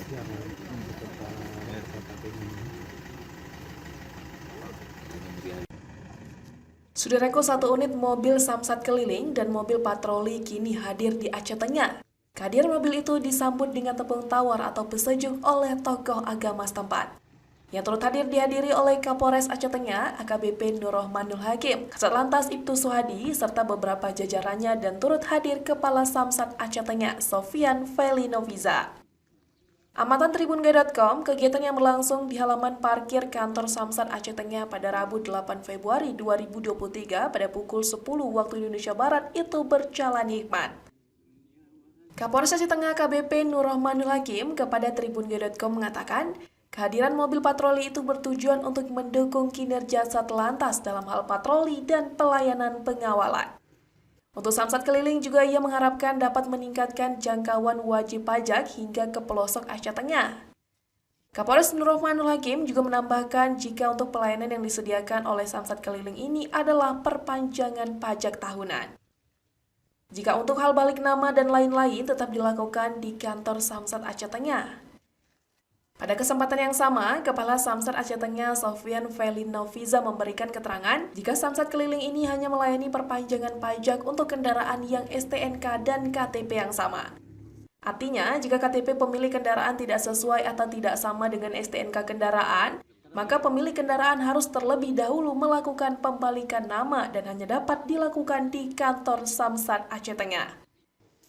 Jangan untuk KKP ini. Saudaraku, satu unit mobil samsat keliling dan mobil patroli kini hadir di Aceh Tengah. Kehadiran mobil itu disambut dengan tepung tawar atau pesejuk oleh tokoh agama setempat. Yang turut hadir dihadiri oleh Kapolres Aceh Tengah, AKBP Nur Rahmanul Hakim, Kasat Lantas Ibtu Suhadi, serta beberapa jajarannya, dan turut hadir Kepala Samsat Aceh Tengah, Sofian Felinoviza. Amatan Tribungai.com, kegiatan yang berlangsung di halaman parkir kantor Samsat Aceh Tengah pada Rabu 8 Februari 2023 pada pukul 10 waktu Indonesia Barat itu berjalan hikmat. Kapolres Aceh Tengah AKBP Nur Rahmanul Hakim kepada Tribungai.com mengatakan, kehadiran mobil patroli itu bertujuan untuk mendukung kinerja Satlantas dalam hal patroli dan pelayanan pengawalan. Untuk Samsat keliling juga ia mengharapkan dapat meningkatkan jangkauan wajib pajak hingga ke pelosok Aceh Tengah. Kapolres Nur Rahmanul Hakim juga menambahkan jika untuk pelayanan yang disediakan oleh Samsat keliling ini adalah perpanjangan pajak tahunan. Jika untuk hal balik nama dan lain-lain tetap dilakukan di kantor Samsat Aceh Tengah. Pada kesempatan yang sama, Kepala Samsat Aceh Tengah Sofian Felinoviza memberikan keterangan jika Samsat keliling ini hanya melayani perpanjangan pajak untuk kendaraan yang STNK dan KTP yang sama. Artinya, jika KTP pemilik kendaraan tidak sesuai atau tidak sama dengan STNK kendaraan, maka pemilik kendaraan harus terlebih dahulu melakukan pembalikan nama dan hanya dapat dilakukan di kantor Samsat Aceh Tengah.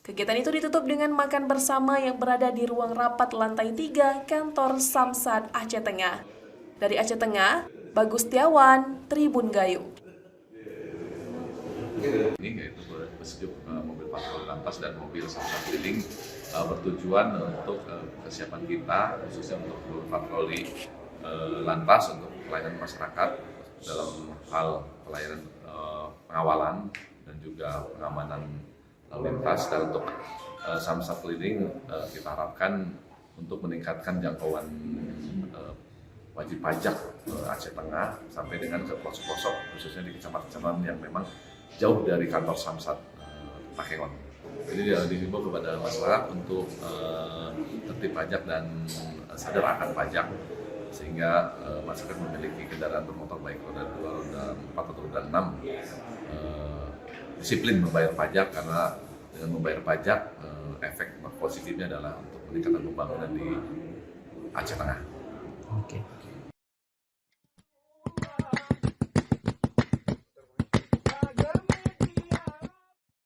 Kegiatan itu ditutup dengan makan bersama yang berada di ruang rapat lantai 3 kantor Samsat Aceh Tengah. Dari Aceh Tengah, Bagus Tiawan, Tribun Gayu. Ini yaitu pesejuk mobil patroli lantas dan mobil Samsat keliling bertujuan untuk kesiapan kita, khususnya untuk patroli lantas untuk pelayanan masyarakat dalam hal pelayanan pengawalan dan juga pengamanan lalu lintas. Dan untuk Samsat keliling kita harapkan untuk meningkatkan jangkauan wajib pajak Aceh Tengah sampai dengan ke pelosok-pelosok, khususnya di kecamatan-kecamatan yang memang jauh dari kantor Samsat Takengon. Jadi dihimbau kepada masyarakat untuk tertib pajak dan sadar akan pajak, sehingga masyarakat memiliki kendaraan bermotor baik roda 2, roda 4 atau roda 6 disiplin membayar pajak, karena dengan membayar pajak efek positifnya adalah untuk meningkatkan pembangunan di Aceh Tengah. Oke.